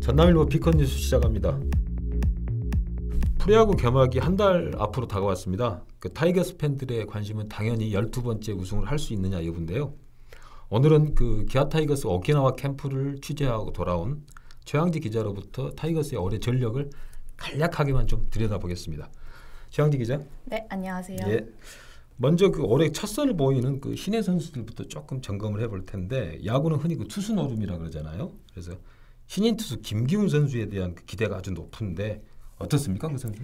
전남일보 피컨 뉴스 시작합니다. 프로야구 개막이 한 달 앞으로 다가왔습니다. 그 타이거스 팬들의 관심은 당연히 12번째 우승을 할 수 있느냐 여부인데요. 오늘은 그 기아 타이거스 오키나와 캠프를 취재하고 돌아온 최양지 기자로부터 타이거스의 올해 전력을 간략하게만 좀 들여다보겠습니다. 최양지 기자. 네, 안녕하세요. 예. 먼저 그 올해 첫 선을 보이는 그 신예 선수들부터 조금 점검을 해볼 텐데, 야구는 흔히 그 투수 노름이라 그러잖아요. 그래서 신인 투수 김기훈 선수에 대한 그 기대가 아주 높은데 어떻습니까, 그 선수?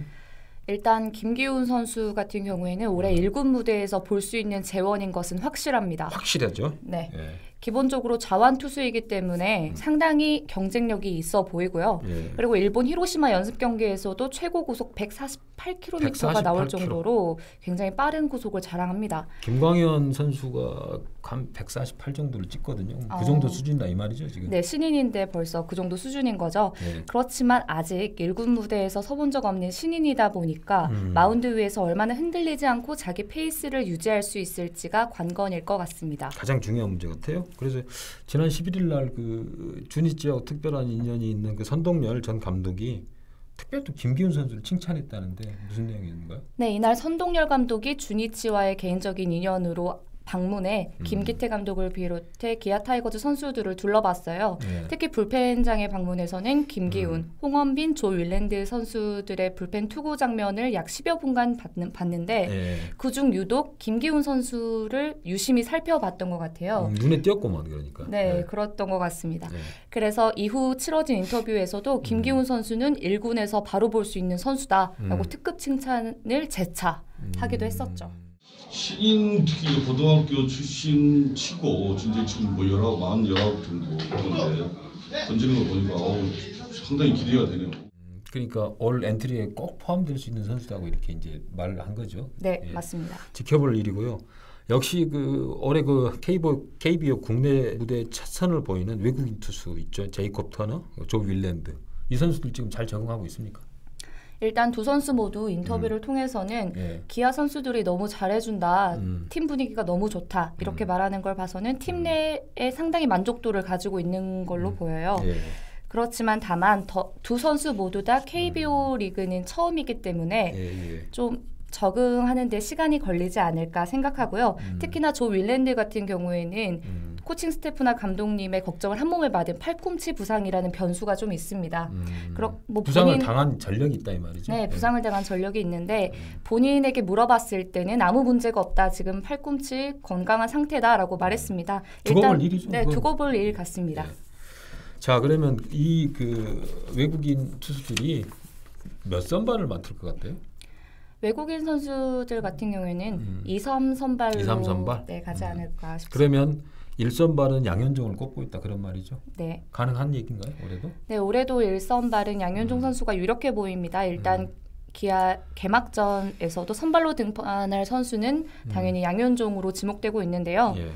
일단 김기훈 선수 같은 경우에는 올해 1군 무대에서 볼 수 있는 재원인 것은 확실합니다. 확실하죠. 네. 예. 기본적으로 자완 투수이기 때문에 상당히 경쟁력이 있어 보이고요. 예. 그리고 일본 히로시마 연습 경기에서도 최고 구속 148km가 나올 정도로 굉장히 빠른 구속을 자랑합니다. 김광현 선수가 한 148 정도를 찍거든요. 그 정도 수준이다 이 말이죠, 지금. 네, 신인인데 벌써 그 정도 수준인 거죠. 예. 그렇지만 아직 1군 무대에서 서본 적 없는 신인이다 보니까 마운드 위에서 얼마나 흔들리지 않고 자기 페이스를 유지할 수 있을지가 관건일 것 같습니다. 가장 중요한 문제 같아요. 그래서 지난 11일 날 그 주니치하고 특별한 인연이 있는 그 선동열 전 감독이 특별히 또 김기훈 선수를 칭찬했다는데 무슨 내용이 있는가요? 네, 이날 선동열 감독이 주니치와의 개인적인 인연으로 방문해 김기태 감독을 비롯해 기아 타이거즈 선수들을 둘러봤어요. 예. 특히 불펜장에 방문해서는 김기훈, 홍원빈, 조 윌랜드 선수들의 불펜 투구 장면을 약 10여 분간 봤는데 예. 그중 유독 김기훈 선수를 유심히 살펴봤던 것 같아요. 눈에 띄었구만 그러니까. 네, 예. 그랬던 것 같습니다. 예. 그래서 이후 치러진 인터뷰에서도 김기훈 선수는 1군에서 바로 볼 수 있는 선수다라고 특급 칭찬을 재차하기도 했었죠. 신인 특히 고등학교 출신 치고 진짜 지금 뭐 49 정도 그런데 던지는 거 보니까 상당히 기대가 되네요. 그러니까 올 엔트리에 꼭 포함될 수 있는 선수라고 이렇게 이제 말을 한 거죠. 네, 예. 맞습니다. 지켜볼 일이고요. 역시 그 올해 그 KBO 국내 무대 첫 선을 보이는 외국인 투수 있죠. 제이콥 터너, 조 윌랜드. 이 선수들 지금 잘 적응하고 있습니까? 일단 두 선수 모두 인터뷰를 통해서는 예. 기아 선수들이 너무 잘해준다, 팀 분위기가 너무 좋다 이렇게 말하는 걸 봐서는 팀 내에 상당히 만족도를 가지고 있는 걸로 보여요. 예. 그렇지만 다만 두 선수 모두 다 KBO 리그는 처음이기 때문에 예. 좀 적응하는 데 시간이 걸리지 않을까 생각하고요. 특히나 조 윌랜드 같은 경우에는 코칭 스태프나 감독님의 걱정을 한 몸에 받은 팔꿈치 부상이라는 변수가 좀 있습니다. 뭐 부상을 당한 전력이 있다 이 말이죠. 네, 부상을 당한 전력이 있는데 본인에게 물어봤을 때는 아무 문제가 없다. 지금 팔꿈치 건강한 상태다라고 말했습니다. 두고 볼 일이죠. 네, 두고 볼 일 같습니다. 네. 자, 그러면 이 그 외국인 투수들이 몇 선발을 맡을 것 같아요? 외국인 선수들 같은 경우에는 2-3 선발로 2-3 선발? 네, 가지 않을까 싶습니다. 그러면 1선발은 양현종을 꼽고 있다 그런 말이죠? 네. 가능한 얘기인가요, 올해도? 네, 올해도 1선발은 양현종 선수가 유력해 보입니다. 일단 기아 개막전에서도 선발로 등판할 선수는 당연히 양현종으로 지목되고 있는데요. 예.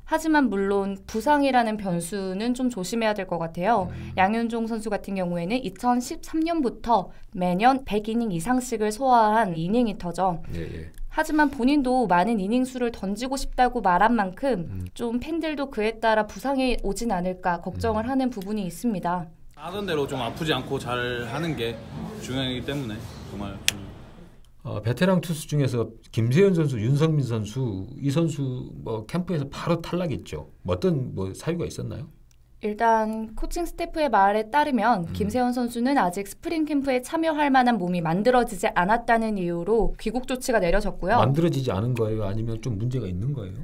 하지만 물론 부상이라는 변수는 좀 조심해야 될 것 같아요. 양현종 선수 같은 경우에는 2013년부터 매년 100이닝 이상씩을 소화한 이닝 히터죠. 예. 하지만 본인도 많은 이닝 수를 던지고 싶다고 말한 만큼 좀 팬들도 그에 따라 부상이 오진 않을까 걱정을 하는 부분이 있습니다. 하던 대로 좀 아프지 않고 잘 하는 게 중요하기 때문에 정말 베테랑 투수 중에서 김세현 선수, 윤성민 선수 이 선수 뭐 캠프에서 바로 탈락했죠. 어떤 뭐 사유가 있었나요? 일단 코칭 스태프의 말에 따르면 김세현 선수는 아직 스프링 캠프에 참여할 만한 몸이 만들어지지 않았다는 이유로 귀국 조치가 내려졌고요. 만들어지지 않은 거예요? 아니면 좀 문제가 있는 거예요?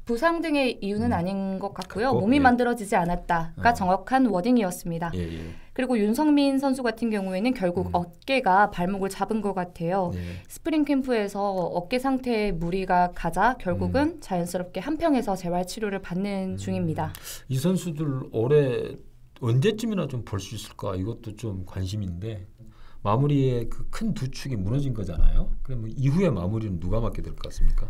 부상 등의 이유는 아닌 것 같고요. 몸이 만들어지지 않았다가 정확한 워딩이었습니다. 예. 그리고 윤성민 선수 같은 경우에는 결국 어깨가 발목을 잡은 것 같아요. 스프링 캠프에서 어깨 상태에 무리가 가자 결국은 자연스럽게 한평에서 재활 치료를 받는 중입니다. 이 선수들 올해 언제쯤이나 좀 볼 수 있을까? 이것도 좀 관심인데 마무리의 그 큰 두 축이 무너진 거잖아요. 그러면 이후의 마무리는 누가 맡게 될 것 같습니까?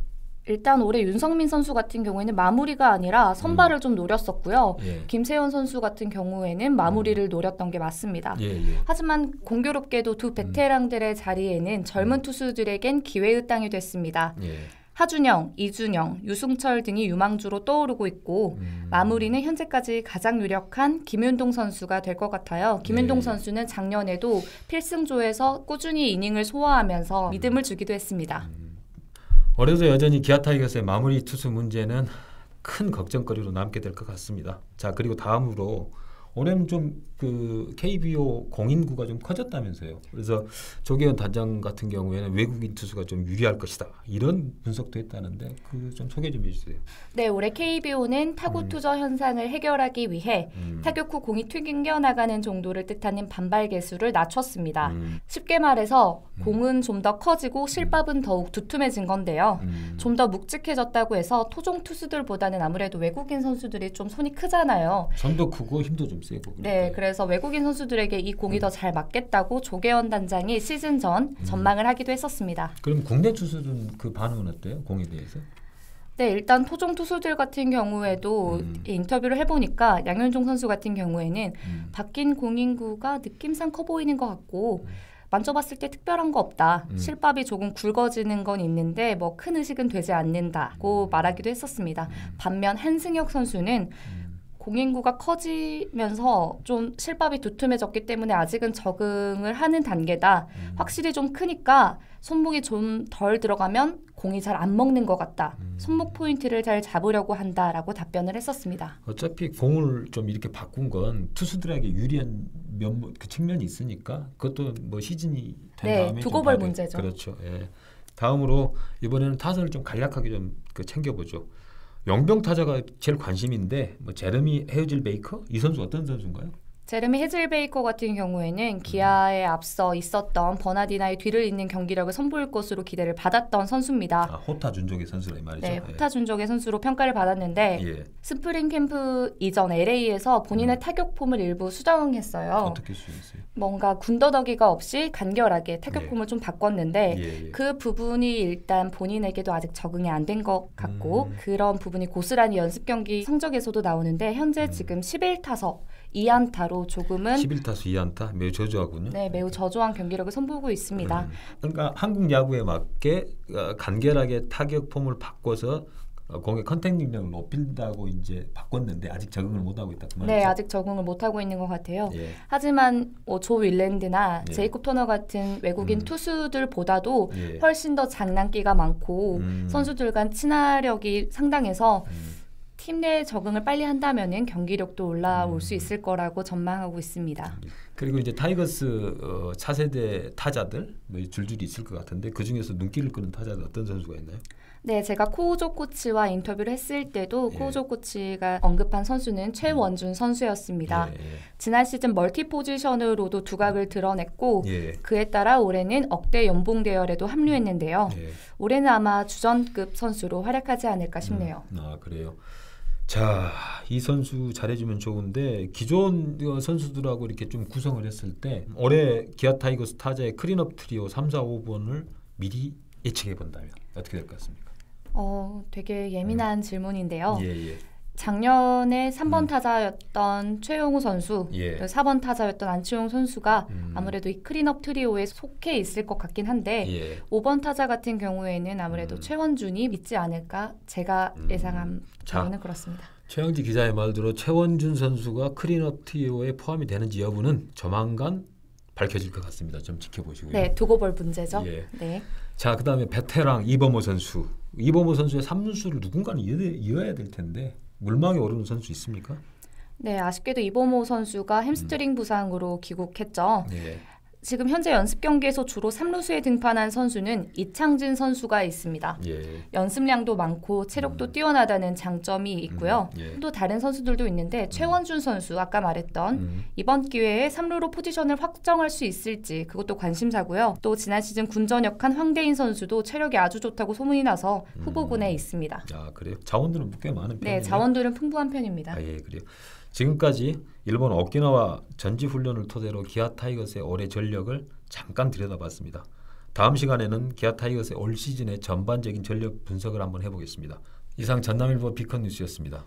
일단 올해 윤성민 선수 같은 경우에는 마무리가 아니라 선발을 좀 노렸었고요. 예. 김세현 선수 같은 경우에는 마무리를 노렸던 게 맞습니다. 예. 하지만 공교롭게도 두 베테랑들의 자리에는 젊은 투수들에겐 기회의 땅이 됐습니다. 예. 하준영, 이준영, 유승철 등이 유망주로 떠오르고 있고 마무리는 현재까지 가장 유력한 김윤동 선수가 될 것 같아요. 김윤동 선수는 작년에도 필승조에서 꾸준히 이닝을 소화하면서 믿음을 주기도 했습니다. 올해도 여전히 기아 타이거스의 마무리 투수 문제는 큰 걱정거리로 남게 될 것 같습니다. 자, 그리고 다음으로 올해는 좀 그 KBO 공인구가 좀 커졌다면서요. 그래서 조계현 단장 같은 경우에는 외국인 투수가 좀 유리할 것이다. 이런 분석도 했다는데 그 좀 소개 좀 해주세요. 네, 올해 KBO는 타구 투저 현상을 해결하기 위해 타격 후 공이 튕겨나가는 정도를 뜻하는 반발 개수를 낮췄습니다. 쉽게 말해서 공은 좀 더 커지고 실밥은 더욱 두툼해진 건데요. 좀 더 묵직해졌다고 해서 토종 투수들보다는 아무래도 외국인 선수들이 좀 손이 크잖아요. 손도 크고 힘도 좀 세고. 네, 그래서 외국인 선수들에게 이 공이 더 잘 맞겠다고 조계현 단장이 시즌 전 전망을 하기도 했었습니다. 그럼 국내 투수들은 그 반응은 어때요? 공에 대해서? 네, 일단 토종 투수들 같은 경우에도 인터뷰를 해보니까 양현종 선수 같은 경우에는 바뀐 공인구가 느낌상 커 보이는 것 같고 만져봤을 때 특별한 거 없다. 실밥이 조금 굵어지는 건 있는데 뭐 큰 의식은 되지 않는다고 말하기도 했었습니다. 반면 한승혁 선수는 공인구가 커지면서 좀 실밥이 두툼해졌기 때문에 아직은 적응을 하는 단계다. 확실히 좀 크니까 손목이 좀 덜 들어가면 공이 잘 안 먹는 것 같다. 손목 포인트를 잘 잡으려고 한다라고 답변을 했었습니다. 어차피 공을 좀 이렇게 바꾼 건 투수들에게 유리한 그 측면이 있으니까 그것도 뭐 시즌이 된 다음에 두고 볼 문제죠. 그렇죠. 예. 다음으로 이번에는 타선을 좀 간략하게 좀 그 챙겨보죠. 용병 타자가 제일 관심인데 뭐 제레미 헤어질 베이커 이 선수 어떤 선수인가요? 제레미 헤즐베이커 같은 경우에는 기아에 앞서 있었던 버나디나의 뒤를 잇는 경기력을 선보일 것으로 기대를 받았던 선수입니다. 아, 호타 준족의 선수라 이 말이죠. 네, 호타 준족의 선수로 평가를 받았는데 스프링 캠프 이전 LA에서 본인의 타격 폼을 일부 수정했어요. 어떻게 수정했어요? 뭔가 군더더기가 없이 간결하게 타격 폼을 좀 바꿨는데 그 부분이 일단 본인에게도 아직 적응이 안 된 것 같고 그런 부분이 고스란히 연습 경기 성적에서도 나오는데 현재 지금 11타석 2안타로 조금은 11타수 2안타 매우 저조하군요. 네, 매우 저조한 경기력을 선보이고 있습니다. 그러니까 한국 야구에 맞게 간결하게 타격 폼을 바꿔서 공의 컨택 능력을 높인다고 이제 바꿨는데 아직 적응을 못 하고 있다 그 말이죠. 네, 아직 적응을 못 하고 있는 것 같아요. 하지만 조 윌랜드나 제이콥 터너 같은 외국인 투수들보다도 훨씬 더 장난기가 많고 선수들 간 친화력이 상당해서 팀 내 적응을 빨리 한다면은 경기력도 올라올 수 있을 거라고 전망하고 있습니다. 그리고 이제 타이거스 차세대 타자들 뭐 줄줄이 있을 것 같은데 그 중에서 눈길을 끄는 타자들 어떤 선수가 있나요? 네, 제가 코우조 코치와 인터뷰를 했을 때도 코우조 코치가 언급한 선수는 최원준 선수였습니다. 지난 시즌 멀티 포지션으로도 두각을 드러냈고 그에 따라 올해는 억대 연봉 대열에도 합류했는데요. 올해는 아마 주전급 선수로 활약하지 않을까 싶네요. 아, 그래요. 자, 이 선수 잘해주면 좋은데 기존 선수들하고 이렇게 좀 구성을 했을 때 올해 기아 타이거스 타자의 클린업 트리오 3, 4, 5번을 미리 예측해 본다면 어떻게 될 것 같습니까? 되게 예민한 질문인데요. 작년에 3번 타자였던 최용우 선수, 4번 타자였던 안치홍 선수가 아무래도 이 클린업 트리오에 속해 있을 것 같긴 한데 5번 타자 같은 경우에는 아무래도 최원준이 믿지 않을까 제가 예상한 바로는 그렇습니다. 최영지 기자의 말대로 최원준 선수가 클린업 트리오에 포함이 되는지 여부는 조만간 밝혀질 것 같습니다. 좀 지켜보시고요. 네, 두고 볼 문제죠. 네. 자, 그다음에 베테랑 이범호 선수. 이범호 선수의 3루수를 누군가는 이어야 될 텐데 물망에 오르는 선수 있습니까? 네, 아쉽게도 이범호 선수가 햄스트링 부상으로 귀국했죠. 지금 현재 연습 경기에서 주로 3루수에 등판한 선수는 이창진 선수가 있습니다. 연습량도 많고 체력도 뛰어나다는 장점이 있고요. 또 다른 선수들도 있는데 최원준 선수 아까 말했던 이번 기회에 3루로 포지션을 확정할 수 있을지 그것도 관심사고요. 또 지난 시즌 군전역한 황대인 선수도 체력이 아주 좋다고 소문이 나서 후보군에 있습니다. 아, 그래요? 자원들은 꽤 많은 편이에요? 네, 자원들은 풍부한 편입니다. 아, 예, 그래요. 지금까지 일본 오키나와 전지훈련을 토대로 기아 타이거스의 올해 전력을 잠깐 들여다봤습니다. 다음 시간에는 기아 타이거스의 올 시즌의 전반적인 전력 분석을 한번 해보겠습니다. 이상 전남일보 비컨 뉴스였습니다.